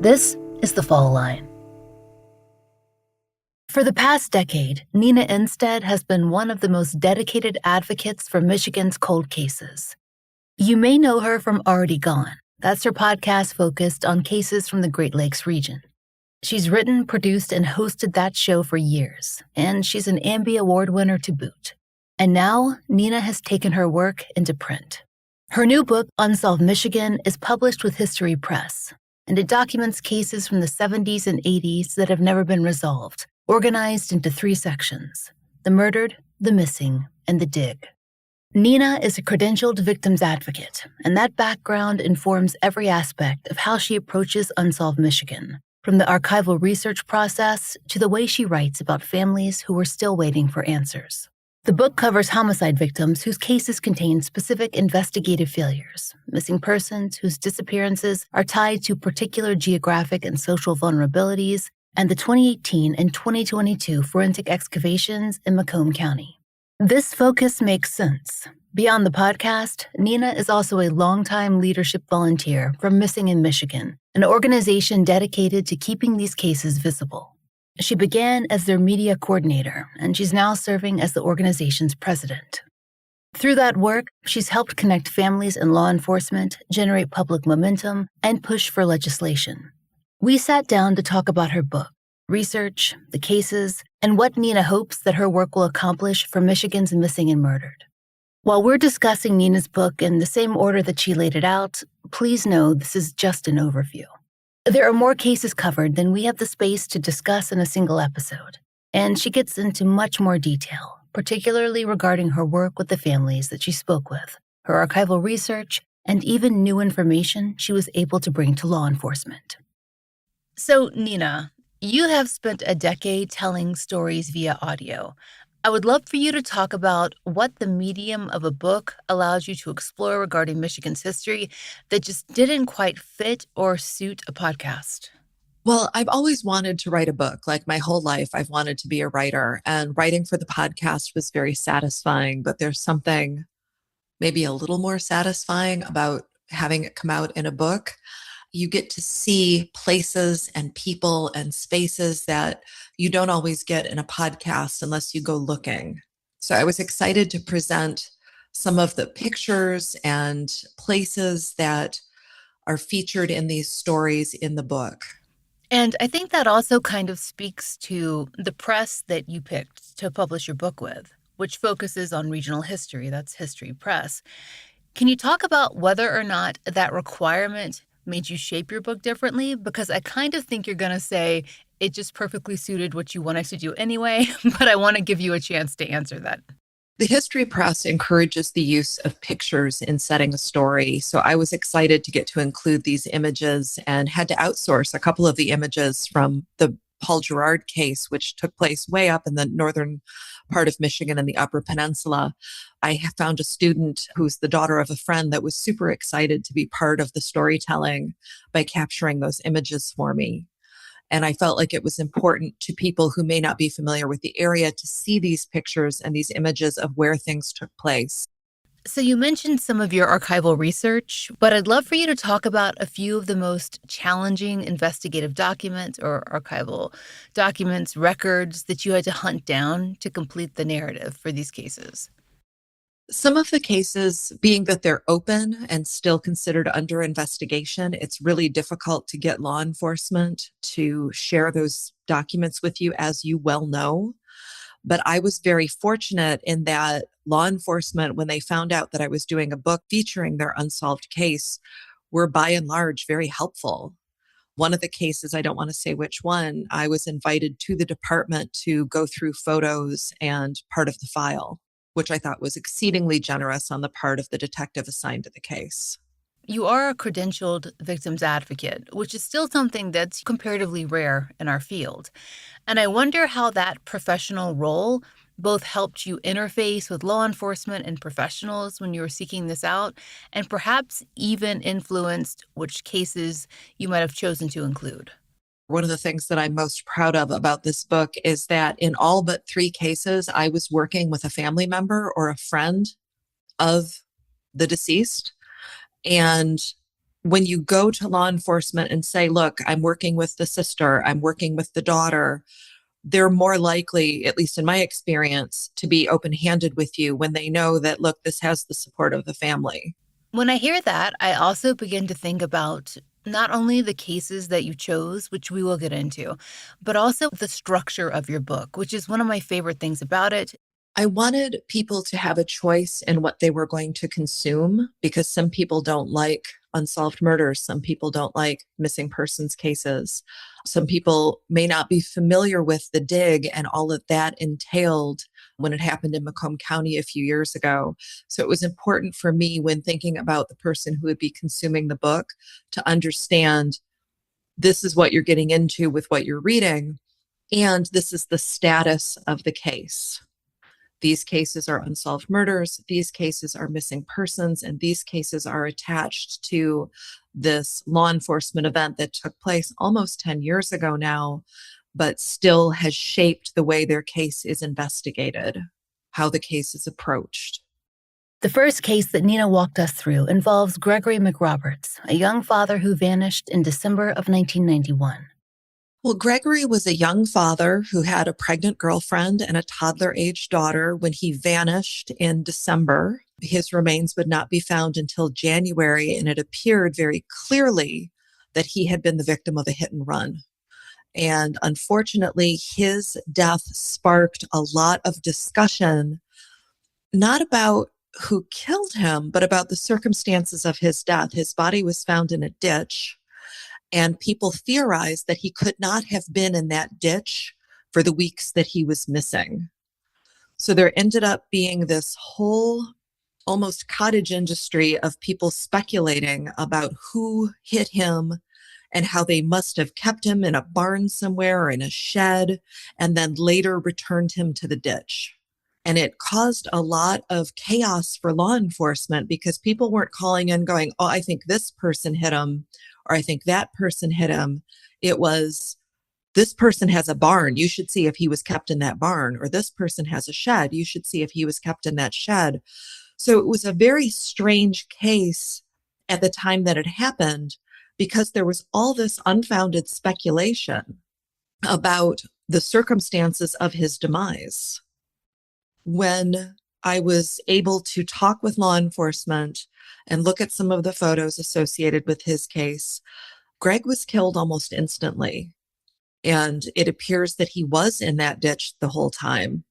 This is the Fallline. For the past decade, Nina Innsted has been one of the most dedicated advocates for Michigan's cold cases. You may know her from Already Gone. That's her podcast focused on cases from the Great Lakes region. She's written, produced, and hosted that show for years, and she's an Ambie Award winner to boot. And now, Nina has taken her work into print. Her new book, Unsolved Michigan, is published with History Press, and it documents cases from the 70s and 80s that have never been resolved, organized into 3 sections: the murdered, the missing, and the dig. Nina is a credentialed victims advocate, and that background informs every aspect of how she approaches Unsolved Michigan, from the archival research process to the way she writes about families who are still waiting for answers. The book covers homicide victims whose cases contain specific investigative failures, missing persons whose disappearances are tied to particular geographic and social vulnerabilities, and the 2018 and 2022 forensic excavations in Macomb County. This focus makes sense. Beyond the podcast, Nina is also a longtime leadership volunteer for Missing in Michigan, an organization dedicated to keeping these cases visible. She began as their media coordinator, and she's now serving as the organization's president. Through that work, she's helped connect families and law enforcement, generate public momentum, and push for legislation. We sat down to talk about her book, research, the cases, and what Nina hopes that her work will accomplish for Michigan's missing and murdered. While we're discussing Nina's book in the same order that she laid it out, please know this is just an overview. There are more cases covered than we have the space to discuss in a single episode, and she gets into much more detail, particularly regarding her work with the families that she spoke with, her archival research, and even new information she was able to bring to law enforcement. So, Nina, you have spent a decade telling stories via audio. I would love for you to talk about what the medium of a book allows you to explore regarding Michigan's history that just didn't quite fit or suit a podcast. Well, I've always wanted to write a book. Like my whole life, I've wanted to be a writer, and writing for the podcast was very satisfying, but there's something maybe a little more satisfying about having it come out in a book. You get to see places and people and spaces that you don't always get in a podcast unless you go looking. So I was excited to present some of the pictures and places that are featured in these stories in the book. And I think that also kind of speaks to the press that you picked to publish your book with, which focuses on regional history. That's History Press. Can you talk about whether or not that requirement made you shape your book differently? Because I kind of think you're going to say it just perfectly suited what you wanted to do anyway, but I want to give you a chance to answer that. The History Press encourages the use of pictures in setting a story. So I was excited to get to include these images and had to outsource a couple of the images from the Paul Gerard case, which took place way up in the northern part of Michigan in the Upper Peninsula. I found a student who's the daughter of a friend that was super excited to be part of the storytelling by capturing those images for me. And I felt like it was important to people who may not be familiar with the area to see these pictures and these images of where things took place. So you mentioned some of your archival research, but I'd love for you to talk about a few of the most challenging investigative documents or archival documents, records that you had to hunt down to complete the narrative for these cases. Some of the cases, being that they're open and still considered under investigation, it's really difficult to get law enforcement to share those documents with you, as you well know. But I was very fortunate in that law enforcement, when they found out that I was doing a book featuring their unsolved case, were by and large very helpful. One of the cases, I don't want to say which one, I was invited to the department to go through photos and part of the file, which I thought was exceedingly generous on the part of the detective assigned to the case. You are a credentialed victims advocate, which is still something that's comparatively rare in our field. And I wonder how that professional role both helped you interface with law enforcement and professionals when you were seeking this out, and perhaps even influenced which cases you might have chosen to include. One of the things that I'm most proud of about this book is that in all but 3 cases, I was working with a family member or a friend of the deceased. And when you go to law enforcement and say, look, I'm working with the sister, I'm working with the daughter, they're more likely, at least in my experience, to be open handed with you when they know that, look, this has the support of the family. When I hear that, I also begin to think about not only the cases that you chose, which we will get into, but also the structure of your book, which is one of my favorite things about it. I wanted people to have a choice in what they were going to consume because some people don't like unsolved murders. Some people don't like missing persons cases. Some people may not be familiar with the dig and all that that entailed when it happened in Macomb County a few years ago. So it was important for me when thinking about the person who would be consuming the book to understand this is what you're getting into with what you're reading, and this is the status of the case. These cases are unsolved murders. These cases are missing persons. And these cases are attached to this law enforcement event that took place almost 10 years ago now, but still has shaped the way their case is investigated, how the case is approached. The first case that Nina walked us through involves Gregory McRoberts, a young father who vanished in December of 1991. Well, Gregory was a young father who had a pregnant girlfriend and a toddler-aged daughter when he vanished in December. His remains would not be found until January, and it appeared very clearly that he had been the victim of a hit and run. And unfortunately, his death sparked a lot of discussion, not about who killed him, but about the circumstances of his death. His body was found in a ditch. And people theorized that he could not have been in that ditch for the weeks that he was missing. So there ended up being this whole almost cottage industry of people speculating about who hit him and how they must have kept him in a barn somewhere or in a shed and then later returned him to the ditch. And it caused a lot of chaos for law enforcement because people weren't calling in going, oh, I think this person hit him, or I think that person hit him. It was, this person has a barn. You should see if he was kept in that barn. Or this person has a shed. You should see if he was kept in that shed. So it was a very strange case at the time that it happened because there was all this unfounded speculation about the circumstances of his demise. When I was able to talk with law enforcement and look at some of the photos associated with his case, Greg was killed almost instantly. And it appears that he was in that ditch the whole time.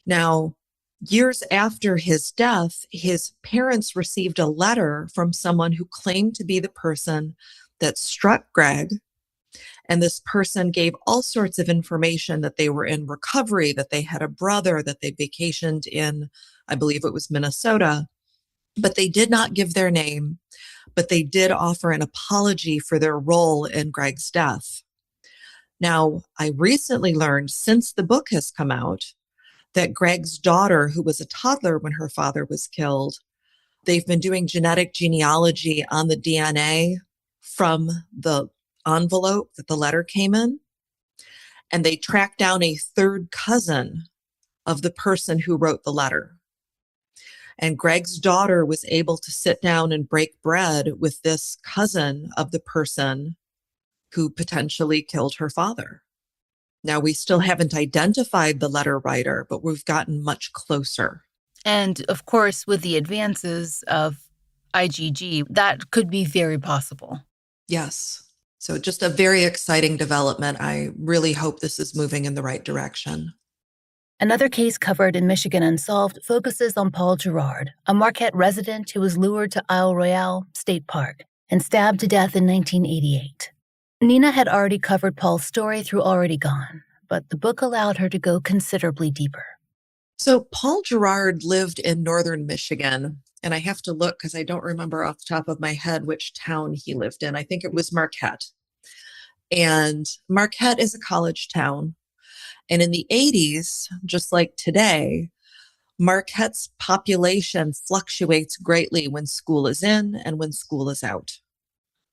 Now, years after his death, his parents received a letter from someone who claimed to be the person that struck Greg. And this person gave all sorts of information that they were in recovery, that they had a brother, that they vacationed in, I believe it was Minnesota. But they did not give their name, but they did offer an apology for their role in Greg's death. Now, I recently learned since the book has come out that Greg's daughter, who was a toddler when her father was killed, they've been doing genetic genealogy on the DNA from the envelope that the letter came in. And they tracked down a third cousin of the person who wrote the letter. And Greg's daughter was able to sit down and break bread with this cousin of the person who potentially killed her father. Now, we still haven't identified the letter writer, but we've gotten much closer. And of course, with the advances of IgG, that could be very possible. Yes. So just a very exciting development. I really hope this is moving in the right direction. Another case covered in Michigan Unsolved focuses on Paul Gerard, a Marquette resident who was lured to Isle Royale State Park and stabbed to death in 1988. Nina had already covered Paul's story through Already Gone, but the book allowed her to go considerably deeper. So Paul Gerard lived in northern Michigan, and I have to look because I don't remember off the top of my head which town he lived in. I think it was Marquette. And Marquette is a college town. And in the 80s, just like today, Marquette's population fluctuates greatly when school is in and when school is out.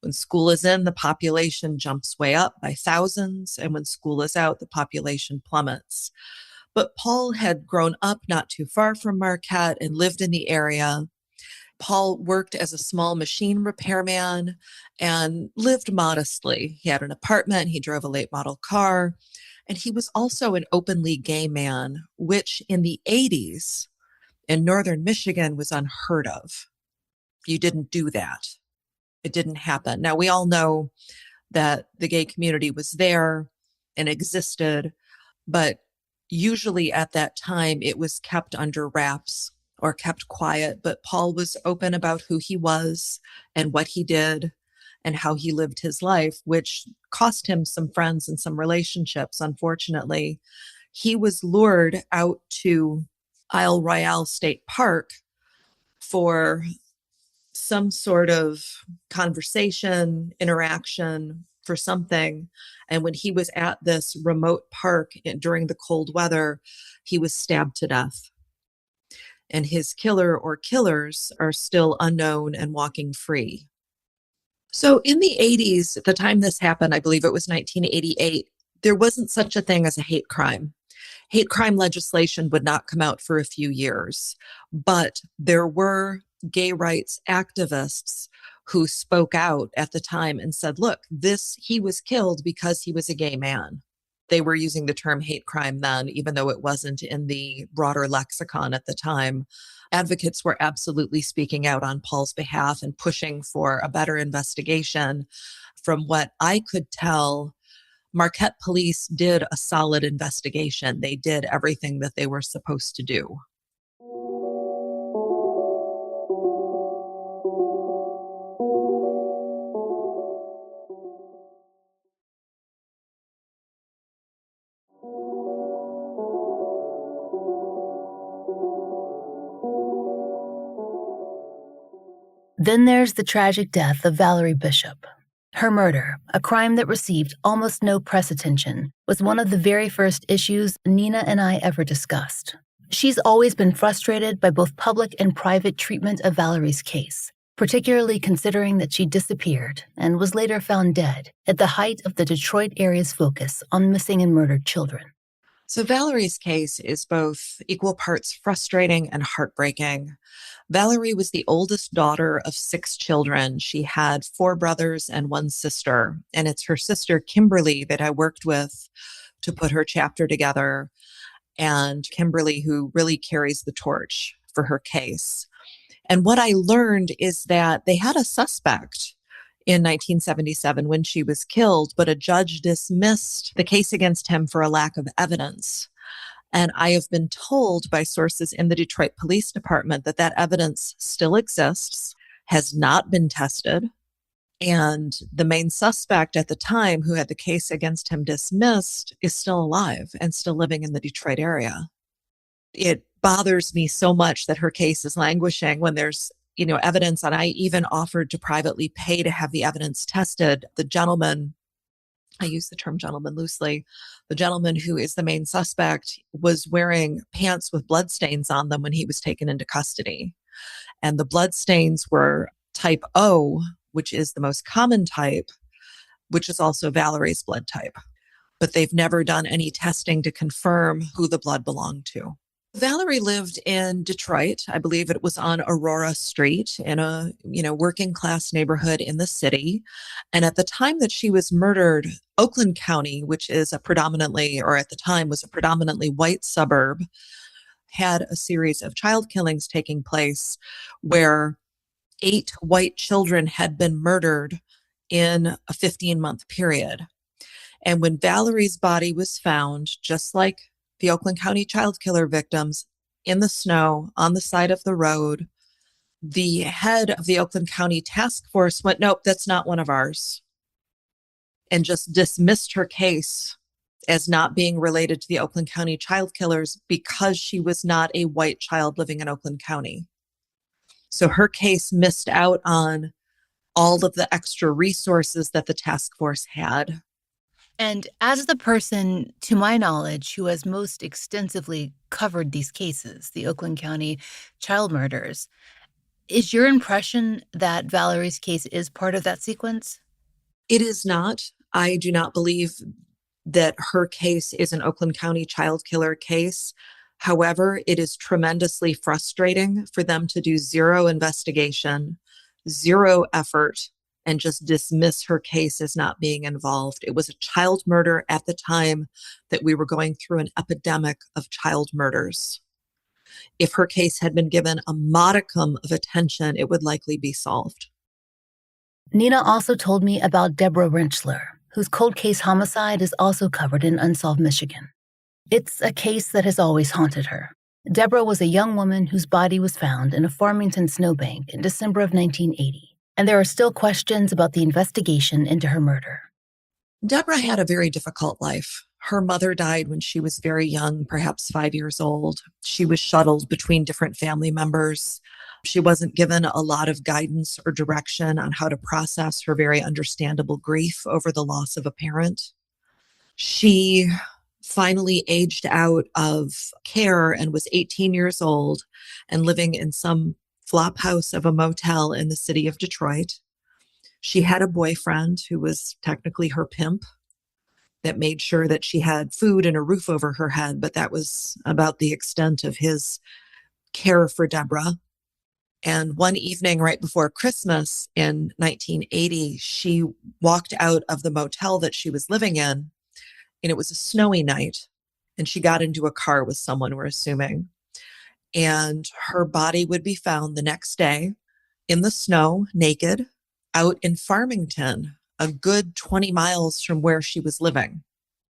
When school is in, the population jumps way up by thousands, and when school is out, the population plummets. But Paul had grown up not too far from Marquette and lived in the area. Paul worked as a small machine repairman and lived modestly. He had an apartment, he drove a late model car, and he was also an openly gay man, which in the 80s in northern Michigan was unheard of. You didn't do that. It didn't happen. Now, we all know that the gay community was there and existed, but usually at that time it was kept under wraps or kept quiet. But Paul was open about who he was and what he did and how he lived his life, which cost him some friends and some relationships, unfortunately. He was lured out to Isle Royale State Park for some sort of conversation, interaction, for something. And when he was at this remote park during the cold weather, he was stabbed to death. And his killer or killers are still unknown and walking free. So in the 80s, at the time this happened, I believe it was 1988, there wasn't such a thing as a hate crime. Hate crime legislation would not come out for a few years, but there were gay rights activists who spoke out at the time and said, look, he was killed because he was a gay man. They were using the term hate crime then, even though it wasn't in the broader lexicon at the time. Advocates were absolutely speaking out on Paul's behalf and pushing for a better investigation. From what I could tell, Marquette police did a solid investigation. They did everything that they were supposed to do. Then there's the tragic death of Valerie Bishop. Her murder, a crime that received almost no press attention, was one of the very first issues Nina and I ever discussed. She's always been frustrated by both public and private treatment of Valerie's case, particularly considering that she disappeared and was later found dead at the height of the Detroit area's focus on missing and murdered children. So Valerie's case is both equal parts frustrating and heartbreaking. Valerie was the oldest daughter of 6 children. She had 4 brothers and 1 sister, and it's her sister Kimberly that I worked with to put her chapter together, and Kimberly who really carries the torch for her case. And what I learned is that they had a suspect in 1977 when she was killed, but a judge dismissed the case against him for a lack of evidence. And I have been told by sources in the Detroit Police Department that that evidence still exists, has not been tested. And the main suspect at the time who had the case against him dismissed is still alive and still living in the Detroit area. It bothers me so much that her case is languishing when there's evidence, and I even offered to privately pay to have the evidence tested. The gentleman, I use the term gentleman loosely, the gentleman who is the main suspect was wearing pants with bloodstains on them when he was taken into custody. And the bloodstains were type O, which is the most common type, which is also Valerie's blood type. But they've never done any testing to confirm who the blood belonged to. Valerie lived in Detroit. I believe it was on Aurora Street in a, working class neighborhood in the city. And at the time that she was murdered, Oakland County, which is at the time was a predominantly white suburb, had a series of child killings taking place where 8 white children had been murdered in a 15-month period. And when Valerie's body was found, just like the Oakland County child killer victims, in the snow on the side of the road, the head of the Oakland County task force went, nope, that's not one of ours, and just dismissed her case as not being related to the Oakland County child killers because she was not a white child living in Oakland County. So her case missed out on all of the extra resources that the task force had. And as the person, to my knowledge, who has most extensively covered these cases, the Oakland County child murders, is your impression that Valerie's case is part of that sequence? It is not. I do not believe that her case is an Oakland County child killer case. However, it is tremendously frustrating for them to do zero investigation, zero effort, and just dismiss her case as not being involved. It was a child murder at the time that we were going through an epidemic of child murders. If her case had been given a modicum of attention, it would likely be solved. Nina also told me about Deborah Rentschler, whose cold case homicide is also covered in Unsolved Michigan. It's a case that has always haunted her. Deborah was a young woman whose body was found in a Farmington snowbank in December of 1980, and there are still questions about the investigation into her murder. Deborah had a very difficult life. Her mother died when she was very young, perhaps 5 years old. She was shuttled between different family members. She wasn't given a lot of guidance or direction on how to process her very understandable grief over the loss of a parent. She finally aged out of care and was 18 years old and living in some flop house of a motel in the city of Detroit. She had a boyfriend who was technically her pimp that made sure that she had food and a roof over her head, but that was about the extent of his care for Deborah. And one evening right before Christmas in 1980, she walked out of the motel that she was living in, and it was a snowy night, and she got into a car with someone, we're assuming. And her body would be found the next day in the snow, naked, out in Farmington, a good 20 miles from where she was living.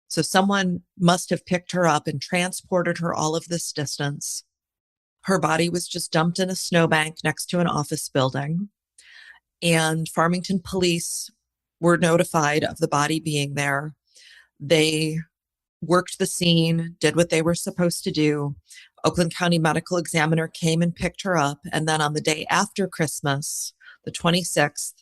So someone must have picked her up and transported her all of this distance. Her body was just dumped in a snowbank next to an office building. And Farmington police were notified of the body being there. They worked the scene, did what they were supposed to do. Oakland County Medical Examiner came and picked her up. And then on the day after Christmas, the 26th,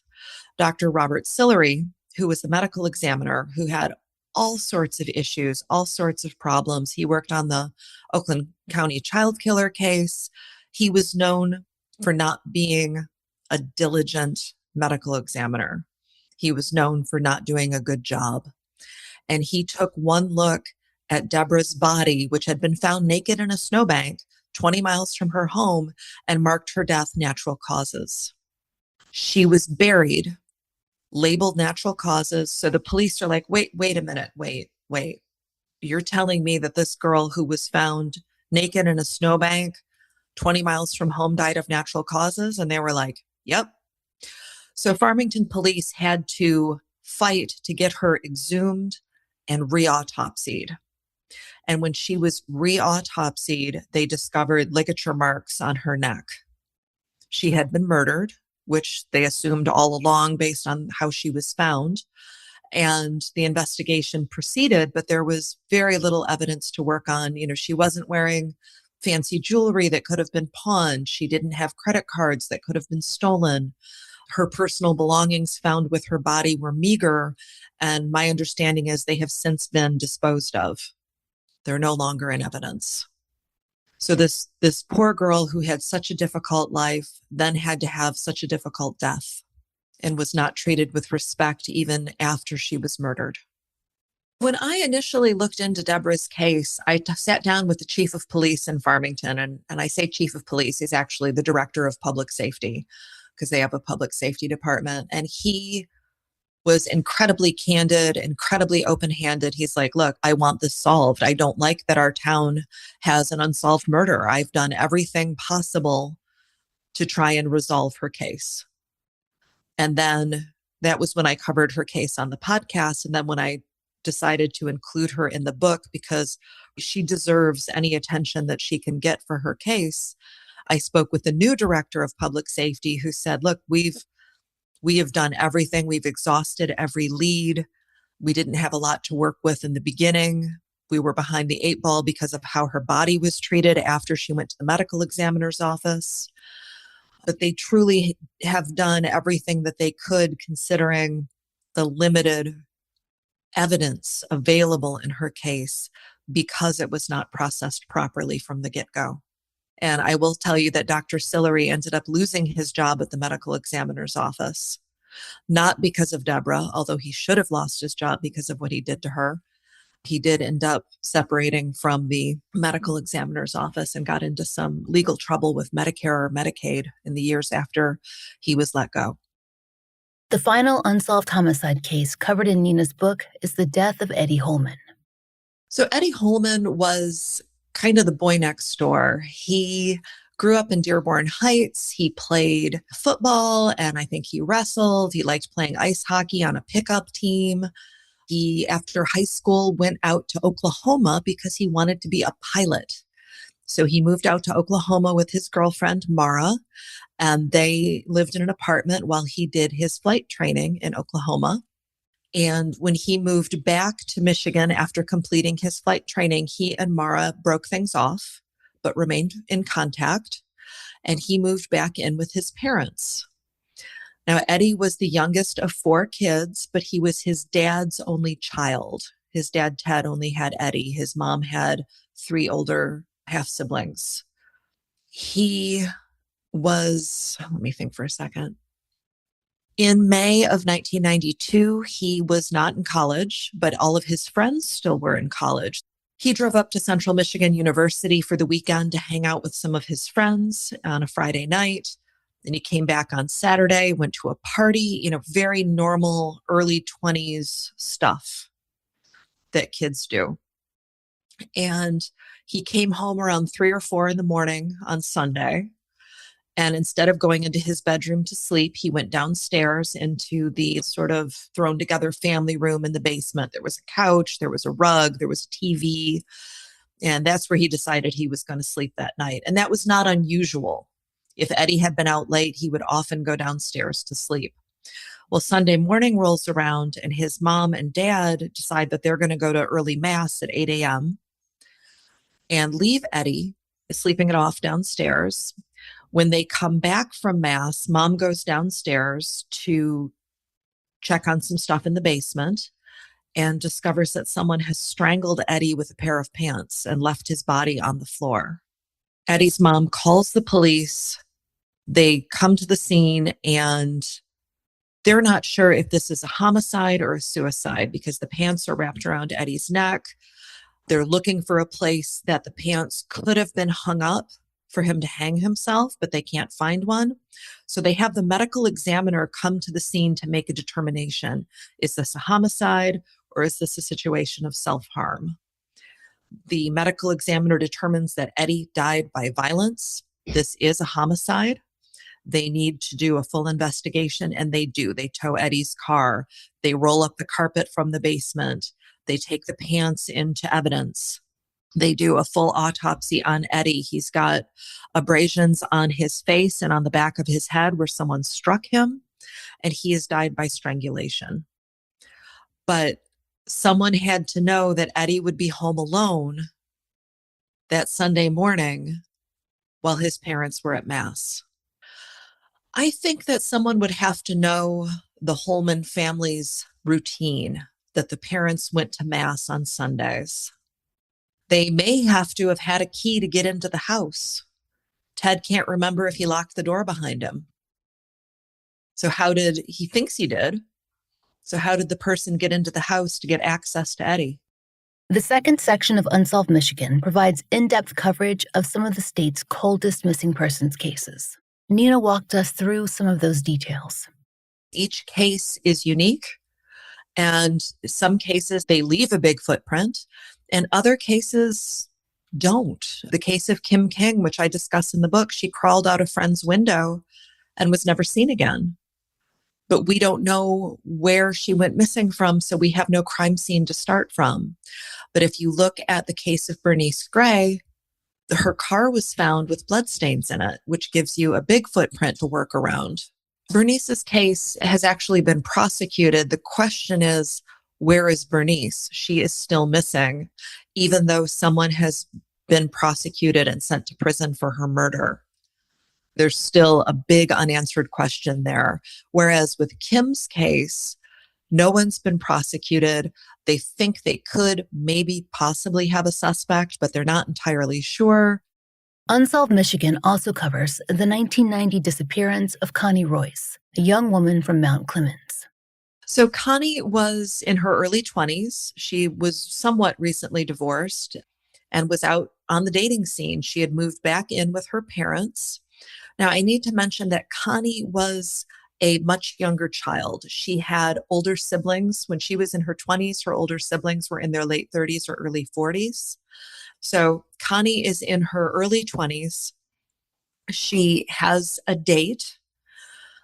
Dr. Robert Sillery, who was the medical examiner, who had all sorts of issues, all sorts of problems. He worked on the Oakland County child killer case. He was known for not being a diligent medical examiner. He was known for not doing a good job. And he took one look at Deborah's body, which had been found naked in a snowbank 20 miles from her home, and marked her death natural causes. She was buried, labeled natural causes. So the police are like, wait a minute, wait. You're telling me that this girl who was found naked in a snowbank 20 miles from home died of natural causes? And they were like, yep. So Farmington police had to fight to get her exhumed and re-autopsied. And when she was re-autopsied, they discovered ligature marks on her neck. She had been murdered, which they assumed all along based on how she was found. And the investigation proceeded, but there was very little evidence to work on. You know, she wasn't wearing fancy jewelry that could have been pawned. She didn't have credit cards that could have been stolen. Her personal belongings found with her body were meager. And my understanding is they have since been disposed of. They're no longer in evidence. So this poor girl who had such a difficult life then had to have such a difficult death and was not treated with respect even after she was murdered. When I initially looked into Deborah's case, I sat down with the chief of police in Farmington, and I say chief of police, he's actually the director of public safety because they have a public safety department. And he was incredibly candid, incredibly open-handed. He's like, look, I want this solved. I don't like that our town has an unsolved murder. I've done everything possible to try and resolve her case. And then that was when I covered her case on the podcast. And then when I decided to include her in the book because she deserves any attention that she can get for her case, I spoke with the new director of public safety who said, look, we have done everything. We've exhausted every lead. We didn't have a lot to work with in the beginning. We were behind the 8 ball because of how her body was treated after she went to the medical examiner's office. But they truly have done everything that they could considering the limited evidence available in her case because it was not processed properly from the get-go. And I will tell you that Dr. Sillery ended up losing his job at the medical examiner's office, not because of Deborah, although he should have lost his job because of what he did to her, He did end up separating from the medical examiner's office and got into some legal trouble with Medicare or Medicaid in the years after he was let go. The final unsolved homicide case covered in Nina's book is the death of Eddie Holman. So Eddie Holman was kind of the boy next door. He grew up in Dearborn Heights. He played football and I think he wrestled. He liked playing ice hockey on a pickup team. He, after high school, went out to Oklahoma because he wanted to be a pilot. So he moved out to Oklahoma with his girlfriend, Mara, and they lived in an apartment while he did his flight training in Oklahoma. And when he moved back to Michigan after completing his flight training, he and Mara broke things off, but remained in contact. And he moved back in with his parents. Now, Eddie was the youngest of 4 kids, but he was his dad's only child. His dad, Ted, only had Eddie. His mom had 3 older half-siblings. He was, let me think for a second. In May of 1992, he was not in college, but all of his friends still were in college. He drove up to Central Michigan University for the weekend to hang out with some of his friends on a Friday night. Then he came back on Saturday, went to a party, very normal early 20s stuff that kids do. And he came home around 3 or 4 in the morning on Sunday. And instead of going into his bedroom to sleep, he went downstairs into the sort of thrown together family room in the basement. There was a couch, there was a rug, there was a TV. And that's where he decided he was going to sleep that night. And that was not unusual. If Eddie had been out late, he would often go downstairs to sleep. Well, Sunday morning rolls around and his mom and dad decide that they're going to go to early mass at 8 a.m. and leave Eddie sleeping it off downstairs. When they come back from mass, mom goes downstairs to check on some stuff in the basement and discovers that someone has strangled Eddie with a pair of pants and left his body on the floor. Eddie's mom calls the police. They come to the scene and they're not sure if this is a homicide or a suicide because the pants are wrapped around Eddie's neck. They're looking for a place that the pants could have been hung up for him to hang himself, but they can't find one. So they have the medical examiner come to the scene to make a determination. Is this a homicide or is this a situation of self-harm? The medical examiner determines that Eddie died by violence. This is a homicide. They need to do a full investigation, and they do. They tow Eddie's car. They roll up the carpet from the basement. They take the pants into evidence. They do a full autopsy on Eddie. He's got abrasions on his face and on the back of his head where someone struck him, and he has died by strangulation. But someone had to know that Eddie would be home alone that Sunday morning while his parents were at mass. I think that someone would have to know the Holman family's routine, that the parents went to mass on Sundays. They may have to have had a key to get into the house. Ted can't remember if he locked the door behind him. So he thinks he did. So how did the person get into the house to get access to Eddie? The second section of Unsolved Michigan provides in-depth coverage of some of the state's coldest missing persons cases. Nina walked us through some of those details. Each case is unique, and some cases they leave a big footprint, and other cases don't. The case of Kim King, which I discuss in the book, she crawled out a friend's window and was never seen again. But we don't know where she went missing from, so we have no crime scene to start from. But if you look at the case of Bernice Gray, her car was found with bloodstains in it, which gives you a big footprint to work around. Bernice's case has actually been prosecuted. The question is, where is Bernice? She is still missing, even though someone has been prosecuted and sent to prison for her murder. There's still a big unanswered question there. Whereas with Kim's case, no one's been prosecuted. They think they could maybe possibly have a suspect, but they're not entirely sure. Unsolved Michigan also covers the 1990 disappearance of Connie Royce, a young woman from Mount Clemens. So Connie was in her early 20s. She was somewhat recently divorced and was out on the dating scene. She had moved back in with her parents. Now, I need to mention that Connie was a much younger child. She had older siblings. When she was in her 20s, her older siblings were in their late 30s or early 40s. So Connie is in her early 20s. She has a date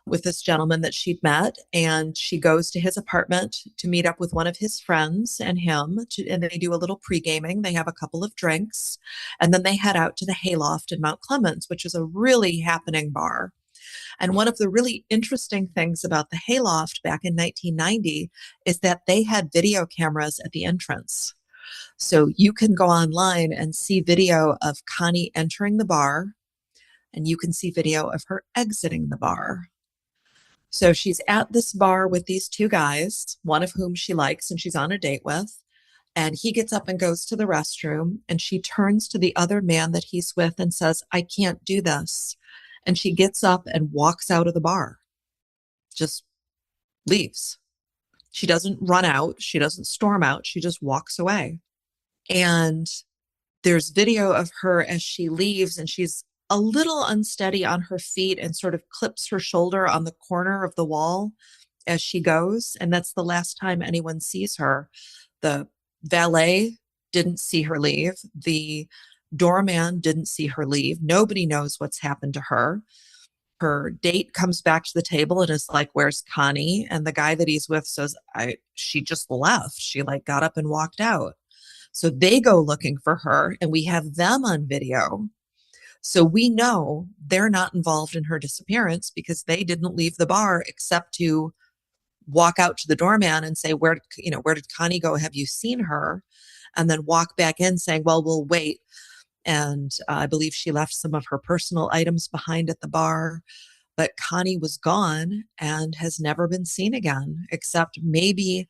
with this gentleman that she'd met, and she goes to his apartment to meet up with one of his friends and and they do a little pre-gaming. They have a couple of drinks, and then they head out to the Hayloft in Mount Clemens, which is a really happening bar. And one of the really interesting things about the Hayloft back in 1990 is that they had video cameras at the entrance. So you can go online and see video of Connie entering the bar, and you can see video of her exiting the bar. So she's at this bar with these two guys, one of whom she likes and she's on a date with. And he gets up and goes to the restroom. And she turns to the other man that he's with and says, "I can't do this." And she gets up and walks out of the bar, just leaves. She doesn't run out. She doesn't storm out. She just walks away. And there's video of her as she leaves, and she's a little unsteady on her feet and sort of clips her shoulder on the corner of the wall as she goes. And that's the last time anyone sees her. The valet didn't see her leave. The doorman didn't see her leave. Nobody knows what's happened to her. Her date comes back to the table and is like, "Where's Connie?" And the guy that he's with says, she just left. She like got up and walked out. So they go looking for her, and we have them on video. So we know they're not involved in her disappearance because they didn't leave the bar except to walk out to the doorman and say, where did Connie go? Have you seen her? And then walk back in saying, "Well, we'll wait." And I believe she left some of her personal items behind at the bar. But Connie was gone and has never been seen again, except maybe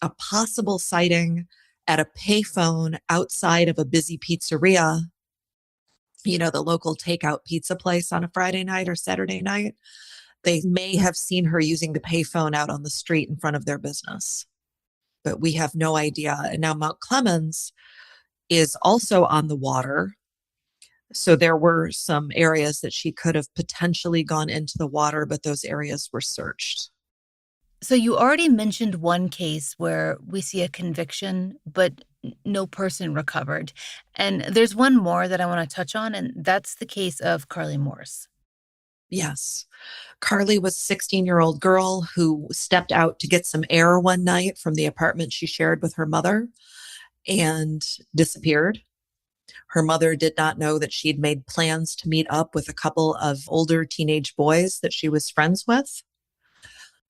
a possible sighting at a payphone outside of a busy pizzeria, the local takeout pizza place on a Friday night or Saturday night. They may have seen her using the payphone out on the street in front of their business, but we have no idea. And now Mount Clemens is also on the water. So there were some areas that she could have potentially gone into the water, but those areas were searched. So you already mentioned one case where we see a conviction, but no person recovered. And there's one more that I want to touch on, and that's the case of Carly Morse. Yes. Carly was a 16-year-old girl who stepped out to get some air one night from the apartment she shared with her mother and disappeared. Her mother did not know that she'd made plans to meet up with a couple of older teenage boys that she was friends with.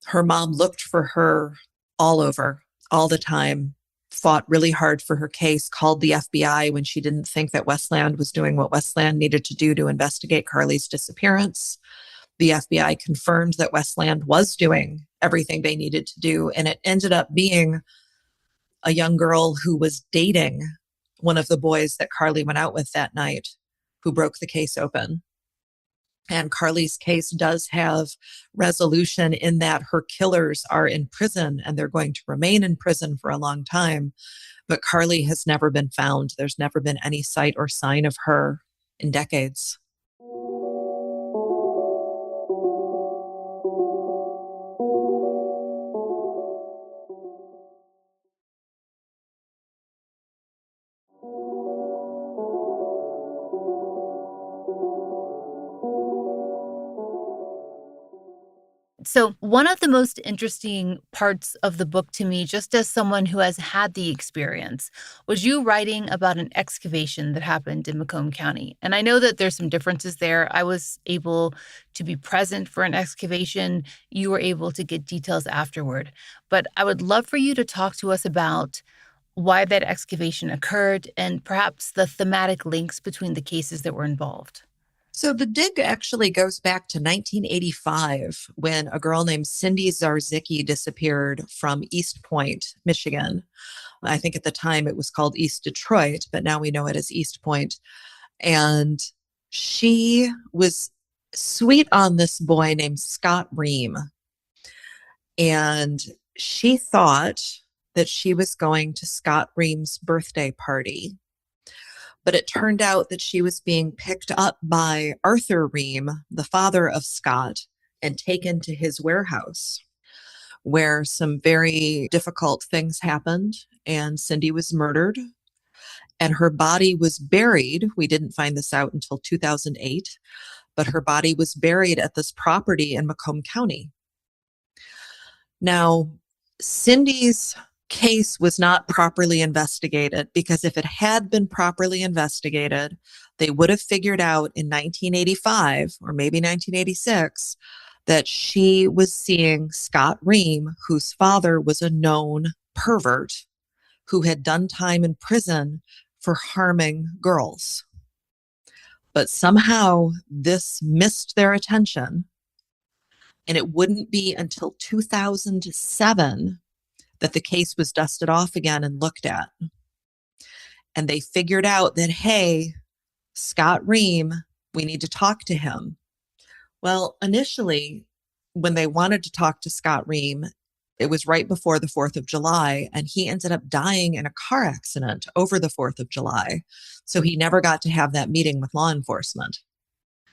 Her mom looked for her all over, all the time, fought really hard for her case, called the FBI when she didn't think that Westland was doing what Westland needed to do to investigate Carly's disappearance. The FBI confirmed that Westland was doing everything they needed to do, and it ended up being a young girl who was dating one of the boys that Carly went out with that night who broke the case open. And Carly's case does have resolution in that her killers are in prison and they're going to remain in prison for a long time. But Carly has never been found. There's never been any sight or sign of her in decades. So, one of the most interesting parts of the book to me, just as someone who has had the experience, was you writing about an excavation that happened in Macomb County. And I know that there's some differences there. I was able to be present for an excavation. You were able to get details afterward. But I would love for you to talk to us about why that excavation occurred and perhaps the thematic links between the cases that were involved. So the dig actually goes back to 1985 when a girl named Cindy Zarzicki disappeared from East Point, Michigan. I think at the time it was called East Detroit, but now we know it as East Point. And she was sweet on this boy named Scott Ream. And She thought that she was going to Scott Ream's birthday party, but it turned out that she was being picked up by Arthur Ream, the father of Scott, and taken to his warehouse, where some very difficult things happened, and Cindy was murdered, and her body was buried. We didn't find this out until 2008, but her body was buried at this property in Macomb County. Now, Cindy's case was not properly investigated, because if it had been properly investigated, they would have figured out in 1985 or maybe 1986 that she was seeing Scott Ream, whose father was a known pervert who had done time in prison for harming girls. But somehow this missed their attention, and it wouldn't be until 2007 that the case was dusted off again and looked at. And they figured out that, hey, Scott Ream, we need to talk to him. Well, initially, when they wanted to talk to Scott Ream, it was right before the 4th of July, and he ended up dying in a car accident over the 4th of July. So he never got to have that meeting with law enforcement.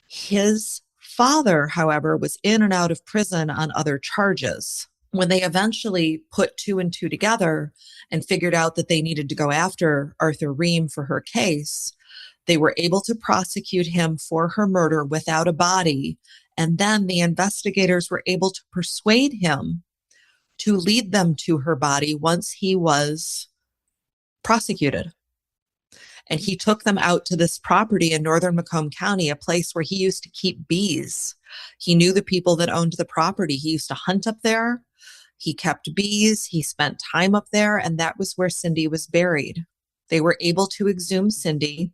His father, however, was in and out of prison on other charges. When they eventually put 2 and 2 together and figured out that they needed to go after Arthur Ream for her case, they were able to prosecute him for her murder without a body. And then the investigators were able to persuade him to lead them to her body once he was prosecuted. And he took them out to this property in northern Macomb County, a place where he used to keep bees. He knew the people that owned the property. He used to hunt up there. He kept bees. He spent time up there, and that was where Cindy was buried. They were able to exhume Cindy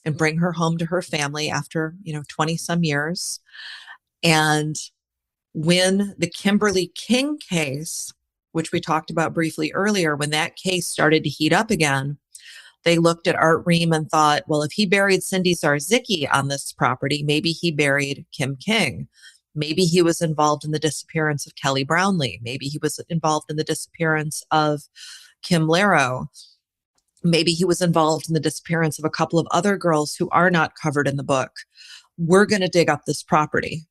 and bring her home to her family after, 20 some years. And when the Kimberly King case, which we talked about briefly earlier, when that case started to heat up again, they looked at Art Ream and thought, well, if he buried Cindy Zarzicki on this property, maybe he buried Kim King. Maybe he was involved in the disappearance of Kelly Brownlee. Maybe he was involved in the disappearance of Kim Laro. Maybe he was involved in the disappearance of a couple of other girls who are not covered in the book. We're going to dig up this property.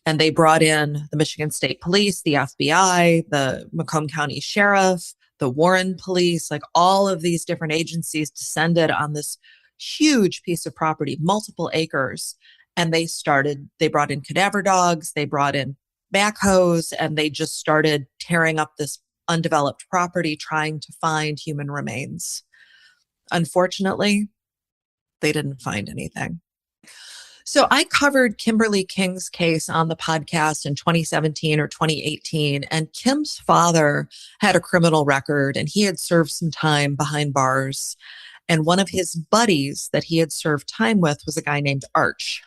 And they brought in the Michigan State Police, the FBI, the Macomb County Sheriff, the Warren Police, like all of these different agencies descended on this huge piece of property, multiple acres. And they brought in cadaver dogs, they brought in backhoes, and they just started tearing up this undeveloped property, trying to find human remains. Unfortunately, they didn't find anything. So I covered Kimberly King's case on the podcast in 2017 or 2018, and Kim's father had a criminal record, and he had served some time behind bars. And one of his buddies that he had served time with was a guy named Arch.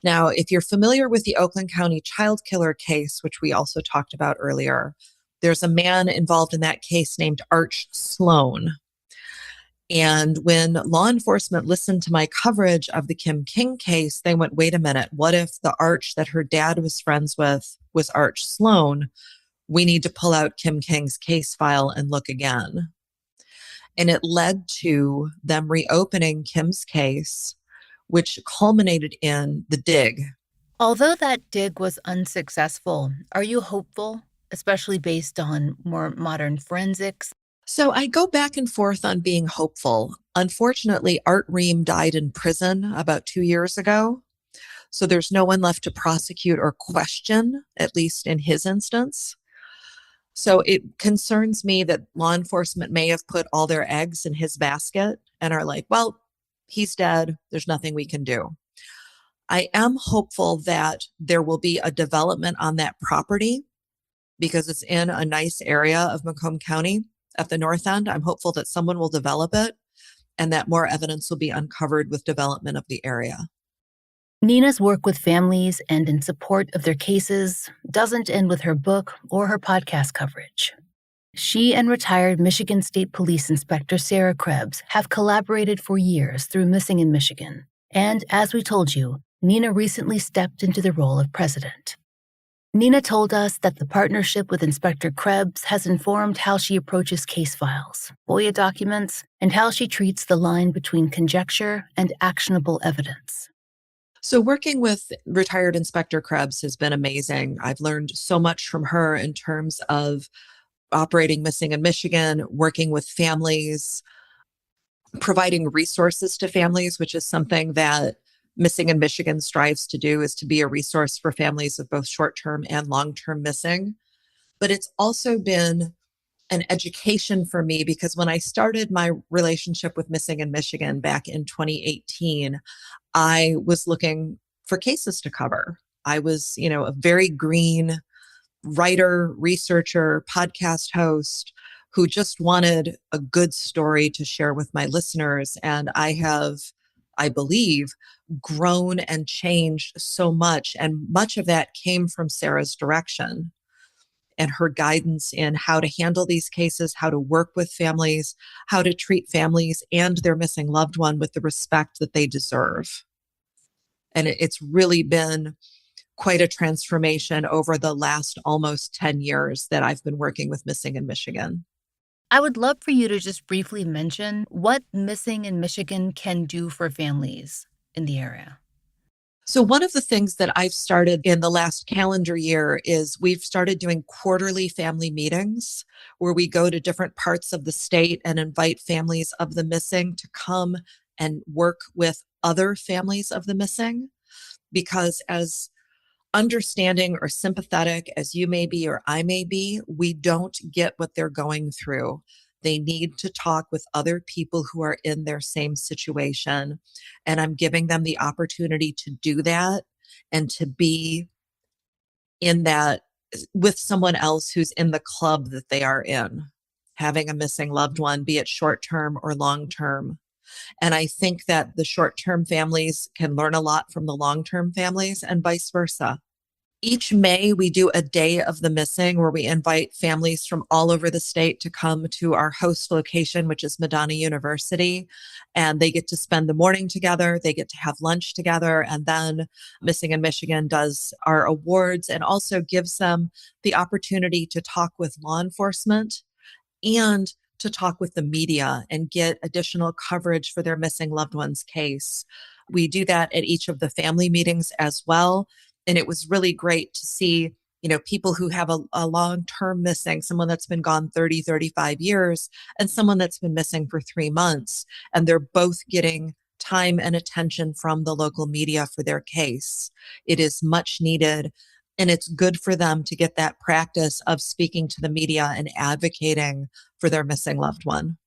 Now, if you're familiar with the Oakland County child killer case, which we also talked about earlier, there's a man involved in that case named Arch Sloan. And when law enforcement listened to my coverage of the Kim King case, they went, wait a minute, what if the Arch that her dad was friends with was Arch Sloan? We need to pull out Kim King's case file and look again. And it led to them reopening Kim's case, which culminated in the dig. Although that dig was unsuccessful, are you hopeful, especially based on more modern forensics? So I go back and forth on being hopeful. Unfortunately, Art Ream died in prison about 2 years ago. So there's no one left to prosecute or question, at least in his instance. So it concerns me that law enforcement may have put all their eggs in his basket and are like, well, he's dead. There's nothing we can do. I am hopeful that there will be a development on that property because it's in a nice area of Macomb County at the north end. I'm hopeful that someone will develop it and that more evidence will be uncovered with development of the area. Nina's work with families and in support of their cases doesn't end with her book or her podcast coverage. She and retired Michigan State Police Inspector Sarah Krebs have collaborated for years through Missing in Michigan. And as we told you, Nina recently stepped into the role of president. Nina told us that the partnership with Inspector Krebs has informed how she approaches case files, FOIA documents, and how she treats the line between conjecture and actionable evidence. So, working with retired Inspector Krebs has been amazing. I've learned so much from her in terms of operating missing in Michigan, working with families, providing resources to families, which is something that Missing in Michigan strives to do, is to be a resource for families of both short-term and long-term missing. But it's also been an education for me because when I started my relationship with Missing in Michigan back in 2018, I was looking for cases to cover. I was, a very green writer, researcher, podcast host who just wanted a good story to share with my listeners. And I have, I believe, grown and changed so much. And much of that came from Sarah's direction and her guidance in how to handle these cases, how to work with families, how to treat families and their missing loved one with the respect that they deserve. And it's really been quite a transformation over the last almost 10 years that I've been working with Missing in Michigan. I would love for you to just briefly mention what Missing in Michigan can do for families in the area. So, one of the things that I've started in the last calendar year is we've started doing quarterly family meetings where we go to different parts of the state and invite families of the missing to come and work with other families of the missing. Because as understanding or sympathetic as you may be or I may be, we don't get what they're going through. They need to talk with other people who are in their same situation. And I'm giving them the opportunity to do that and to be in that with someone else who's in the club that they are in, having a missing loved one, be it short term or long term. And I think that the short term families can learn a lot from the long term families and vice versa. Each May, we do a day of the missing where we invite families from all over the state to come to our host location, which is Madonna University. And they get to spend the morning together. They get to have lunch together. And then Missing in Michigan does our awards and also gives them the opportunity to talk with law enforcement and to talk with the media and get additional coverage for their missing loved one's case. We do that at each of the family meetings as well. And it was really great to see, people who have a long-term missing, someone that's been gone 30, 35 years, and someone that's been missing for 3 months. And they're both getting time and attention from the local media for their case. It is much needed. And it's good for them to get that practice of speaking to the media and advocating for their missing loved one.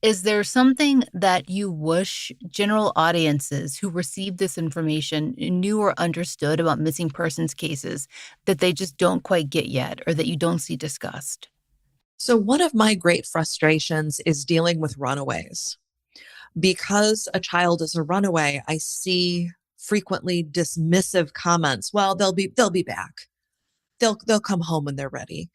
Is there something that you wish general audiences who receive this information knew or understood about missing persons cases that they just don't quite get yet or that you don't see discussed? So, one of my great frustrations is dealing with runaways. Because a child is a runaway, I see frequently dismissive comments. Well, they'll be back. They'll come home when they're ready.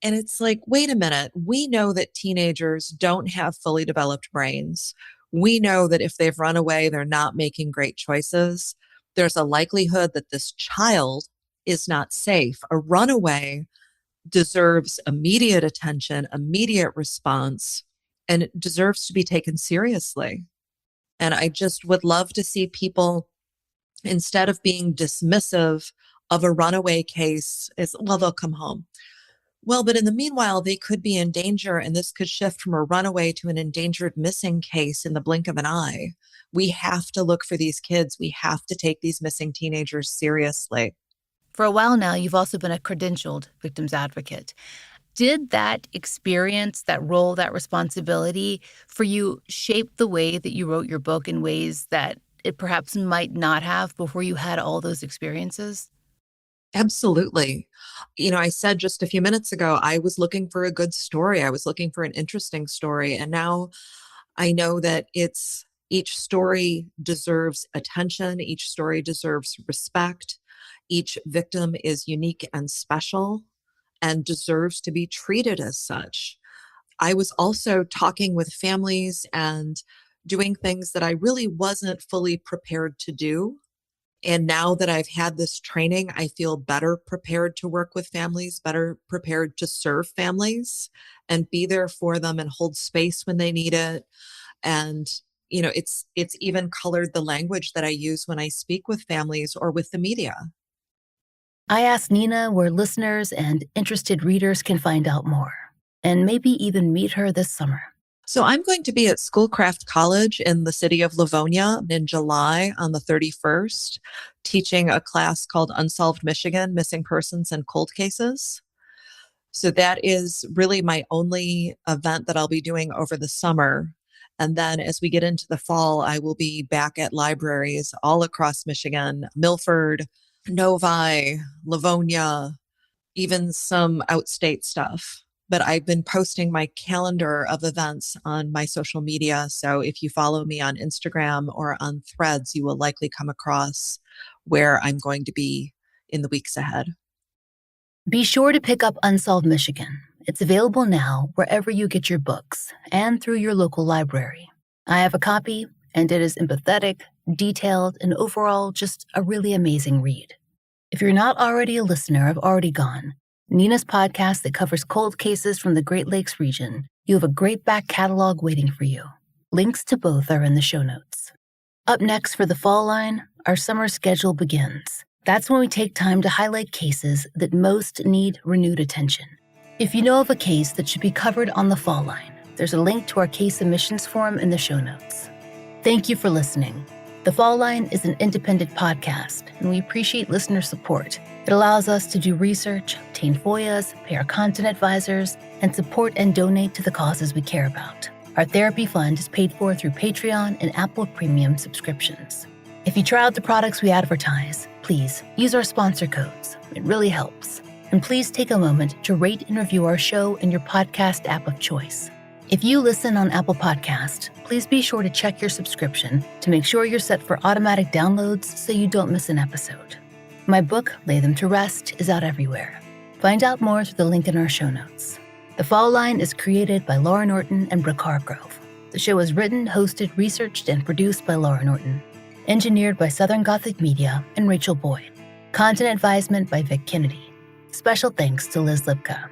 And it's like, wait a minute. We know that teenagers don't have fully developed brains. We know that if they've run away, they're not making great choices. There's a likelihood that this child is not safe. A runaway deserves immediate attention, immediate response, and it deserves to be taken seriously. And I just would love to see people, instead of being dismissive of a runaway case, is, well, they'll come home. Well, but in the meanwhile, they could be in danger, and this could shift from a runaway to an endangered missing case in the blink of an eye. We have to look for these kids. We have to take these missing teenagers seriously. For a while now, you've also been a credentialed victims advocate. Did that experience, that role, that responsibility for you shape the way that you wrote your book in ways that it perhaps might not have before you had all those experiences? Absolutely. I said just a few minutes ago, I was looking for a good story. I was looking for an interesting story. And now I know that each story deserves attention. Each story deserves respect. Each victim is unique and special and deserves to be treated as such. I was also talking with families and doing things that I really wasn't fully prepared to do. And now that I've had this training, I feel better prepared to work with families, better prepared to serve families and be there for them and hold space when they need it. And it's even colored the language that I use when I speak with families or with the media. I asked Nina where listeners and interested readers can find out more, and maybe even meet her this summer. So I'm going to be at Schoolcraft College in the city of Livonia in July on the 31st, teaching a class called Unsolved Michigan, Missing Persons and Cold Cases. So that is really my only event that I'll be doing over the summer. And then as we get into the fall, I will be back at libraries all across Michigan, Milford, Novi, Livonia, even some outstate stuff. But I've been posting my calendar of events on my social media. So if you follow me on Instagram or on Threads, you will likely come across where I'm going to be in the weeks ahead. Be sure to pick up Unsolved Michigan. It's available now wherever you get your books and through your local library. I have a copy, and it is empathetic, detailed, and overall just a really amazing read. If you're not already a listener of Already Gone, Nina's podcast that covers cold cases from the Great Lakes region, you have a great back catalog waiting for you. Links to both are in the show notes. Up next for the fall line, our summer schedule begins. That's when we take time to highlight cases that most need renewed attention. If you know of a case that should be covered on the fall line, there's a link to our case submissions form in the show notes. Thank you for listening. The Fall Line is an independent podcast, and we appreciate listener support. It allows us to do research, obtain FOIAs, pay our content advisors, and support and donate to the causes we care about. Our therapy fund is paid for through Patreon and Apple Premium subscriptions. If you try out the products we advertise, please use our sponsor codes. It really helps. And please take a moment to rate and review our show in your podcast app of choice. If you listen on Apple Podcast, please be sure to check your subscription to make sure you're set for automatic downloads so you don't miss an episode. My book, Lay Them to Rest, is out everywhere. Find out more through the link in our show notes. The Fall Line is created by Laura Norton and Brooke Hargrove. The show is written, hosted, researched, and produced by Laura Norton. Engineered by Southern Gothic Media and Rachel Boyd. Content advisement by Vic Kennedy. Special thanks to Liz Lipka.